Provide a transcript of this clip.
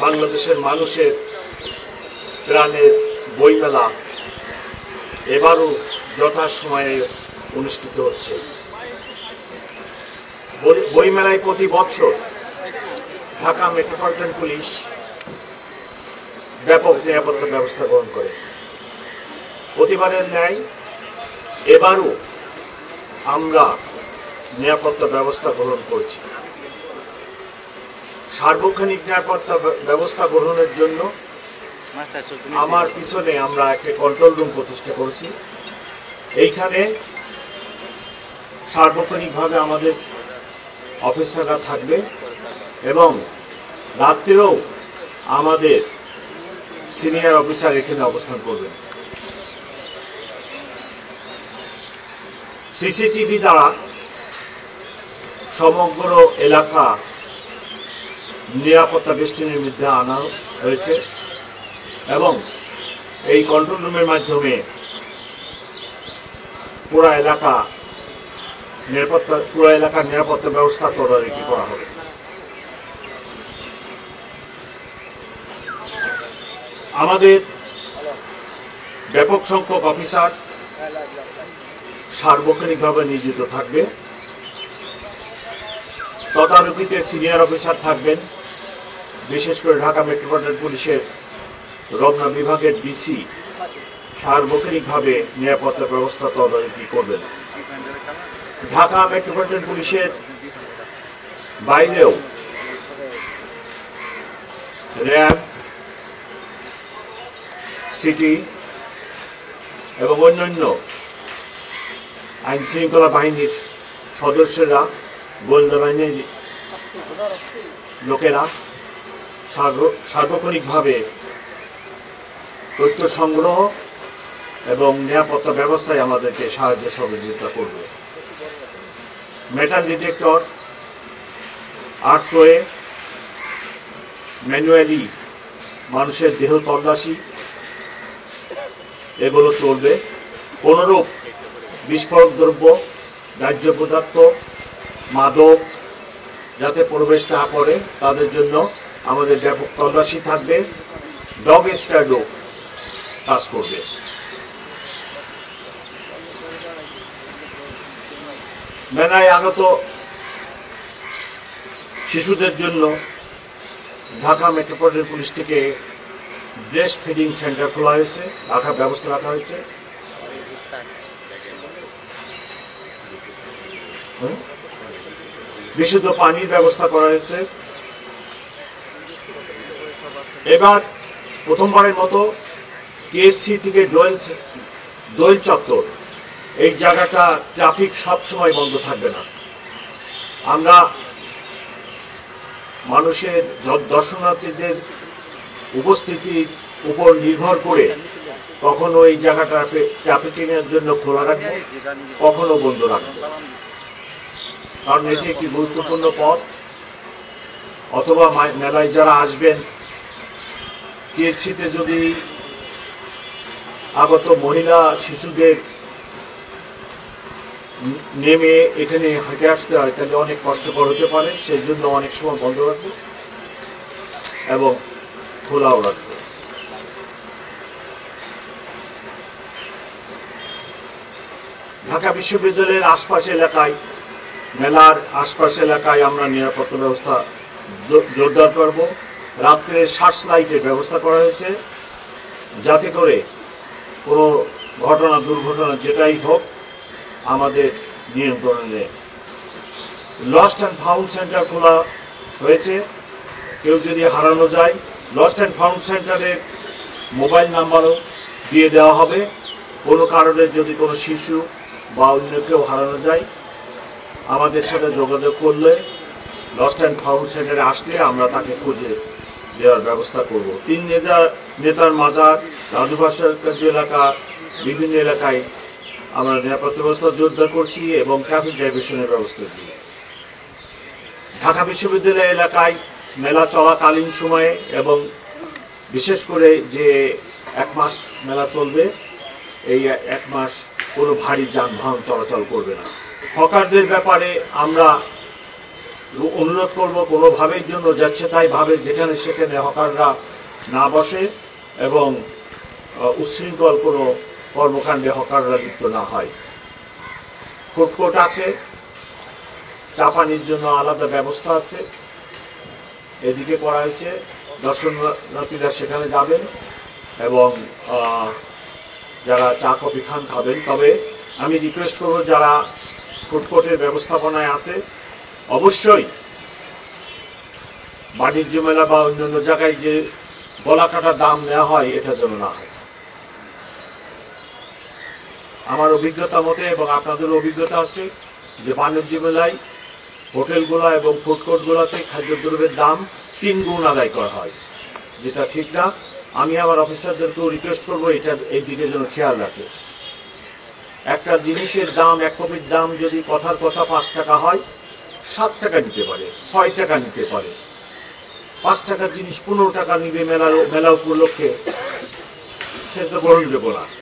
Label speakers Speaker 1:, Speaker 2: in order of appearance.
Speaker 1: বাংলাদেশের মানুষের প্রাণের বইমেলা এবারও যথাসময়ে অনুষ্ঠিত হচ্ছে। বইমেলায় প্রতি বছর ঢাকা মেট্রোপলিটন পুলিশ ব্যাপক নিরাপত্তা ব্যবস্থা গ্রহণ করে। প্রতিবারের ন্যায় এবারও আমরা নিরাপত্তা ব্যবস্থা গ্রহণ করছি। সার্বক্ষণিক নিরাপত্তা ব্যবস্থা গ্রহণের জন্য আমার পিছনে আমরা একটা কন্ট্রোল রুম প্রতিষ্ঠা করেছি। এইখানে সার্বক্ষণিকভাবে আমাদের অফিসাররা থাকবে এবং রাত্রেও আমাদের সিনিয়র অফিসার এখানে অবস্থান করবেন। সিসিটিভি দ্বারা সমগ্র এলাকা নিরাপত্তা বেষ্টনীর মধ্যে আনা হয়েছে এবং এই কন্ট্রোল রুমের মাধ্যমে পুরো এলাকার নিরাপত্তা ব্যবস্থা তদারকি করা হবে। আমাদের ব্যাপক সংখ্যক অফিসার সার্বক্ষণিকভাবে নিয়োজিত থাকবে। তদারকিতে সিনিয়র অফিসার থাকবেন, বিশেষ করে ঢাকা মেট্রোপলিটন পুলিশের রমনা বিভাগের ডিসি সার্বক্ষণিকভাবে নিরাপত্তা ব্যবস্থা তদারকি করবেন। ঢাকা মেট্রোপলিটন পুলিশের বাইরেও র্যাব, সিটি এবং অন্যান্য আইন শৃঙ্খলা বাহিনীর সদস্যরা, গোয়েন্দা বাহিনীর লোকেরা সার্বক্ষণিকভাবে তথ্য সংগ্রহ এবং নিরাপত্তা ব্যবস্থায় আমাদেরকে সাহায্য সহযোগিতা করবে। মেটাল ডিটেক্টর, আর্টসওয়ে, ম্যানুয়ালি মানুষের দেহ তল্লাশি এগুলো চলবে। কোনরূপ বিস্ফোরক দ্রব্য, দাহ্য পদার্থ, মাদক যাতে প্রবেশ না করে তাদের জন্য আমাদের ব্যাপক তল্লাশি থাকবে। ডগ স্কোয়াডও কাজ করবে। মেলায় আগত শিশুদের জন্য ঢাকা মেট্রোপলিটন পুলিশ থেকে ব্রেস্ট ফিডিং সেন্টার খোলা হয়েছে, ব্যবস্থা রাখা হয়েছে। বিশুদ্ধ পানির ব্যবস্থা করা হয়েছে। এবার প্রথমবারের মতো কেএসসি থেকে দোয়েল চত্বর এই জায়গাটা ট্রাফিক সবসময় বন্ধ থাকবে না। আমরা মানুষের দর্শনার্থীদের উপস্থিতির উপর নির্ভর করে কখনো এই জায়গাটা ট্রাফিকিংয়ের জন্য খোলা রাখবো, কখনো বন্ধ রাখবো। কারণ এটি একটি গুরুত্বপূর্ণ পথ। অথবা মেলায় যারা আসবেন, কেএসসিতে যদি আগত মহিলা শিশুদের নেমে এখানে হেঁটে আসতে হয় তাহলে অনেক কষ্টকর হতে পারে। সেই জন্য অনেক সময় বন্ধ রাখবো এবং খোলাও রাখবো। ঢাকা বিশ্ববিদ্যালয়ের আশপাশ এলাকায়, মেলার আশপাশ এলাকায় আমরা নিরাপত্তা ব্যবস্থা জোরদার করব। রাত্রে সার্চ লাইটের ব্যবস্থা করা হয়েছে যাতে করে কোনো দুর্ঘটনা যেটাই হোক আমাদের নিয়ন্ত্রণে। লস্ট অ্যান্ড ফাউন্ড সেন্টার খোলা হয়েছে। কেউ যদি হারানো যায়, লস্ট অ্যান্ড ফাউন্ড সেন্টারের মোবাইল নাম্বারও দিয়ে দেওয়া হবে। কোনো কারণে যদি কোনো শিশু বা অন্য কেউ হারানো যায়, আমাদের সাথে যোগাযোগ করলে লস্ট অ্যান্ড ফাউন্ড সেন্টারে আসলে আমরা তাকে খুঁজে দেওয়ার ব্যবস্থা করব। 3 নেতার মাজার, রাজু ভাস্কর্য এলাকা, বিভিন্ন এলাকায় আমরা নিরাপত্তা ব্যবস্থা জোরদার করছি এবং ট্রাফিক ডাইভারশনের ব্যবস্থা দিই। ঢাকা বিশ্ববিদ্যালয় এলাকায় মেলা চলাকালীন সময়ে এবং বিশেষ করে যে 1 মাস মেলা চলবে, এই 1 মাস কোনো ভারী যানবাহন চলাচল করবে না। হকারদের ব্যাপারে আমরা অনুরোধ করব কোনোভাবেই জন্য যাচ্ছে তাই ভাবে যেখানে সেখানে হকাররা না বসে এবং উচ্ছৃঙ্খল কোনো কর্মকাণ্ডে হকাররা লিপ্ত না হয়। ফুড কোর্ট আছে, চা পানির জন্য আলাদা ব্যবস্থা আছে, এদিকে করা হয়েছে, দর্শনার্থীরা সেখানে যাবেন এবং যারা চা কফি খাবেন। তবে আমি রিকোয়েস্ট করব যারা ফুড কোর্টের ব্যবস্থাপনায় আছে অবশ্যই বাণিজ্য মেলা বা অন্যান্য জায়গায় যে গলা কাটা দাম নেওয়া হয় এটা যেন না হয়। আমার অভিজ্ঞতা মতে এবং আপনাদের অভিজ্ঞতা আছে যে বাণিজ্য মেলায় হোটেলগুলো এবং ফুড কোর্টগুলোতে খাদ্যদ্রব্যের দাম 3 গুণ আদায় করা হয়, যেটা ঠিক না। আমি আমার অফিসারদেরকেও রিকোয়েস্ট করবো এই দিকে যেন খেয়াল রাখে। একটা জিনিসের দাম, এক কপির দাম যদি কথার কথা 5 টাকা হয়, 7 টাকা নিতে পারে, 6 টাকা নিতে পারে। 5 টাকার জিনিস 15 টাকা নিবে মেলা উপলক্ষে, সে তো গ্রহণযোগ্য না।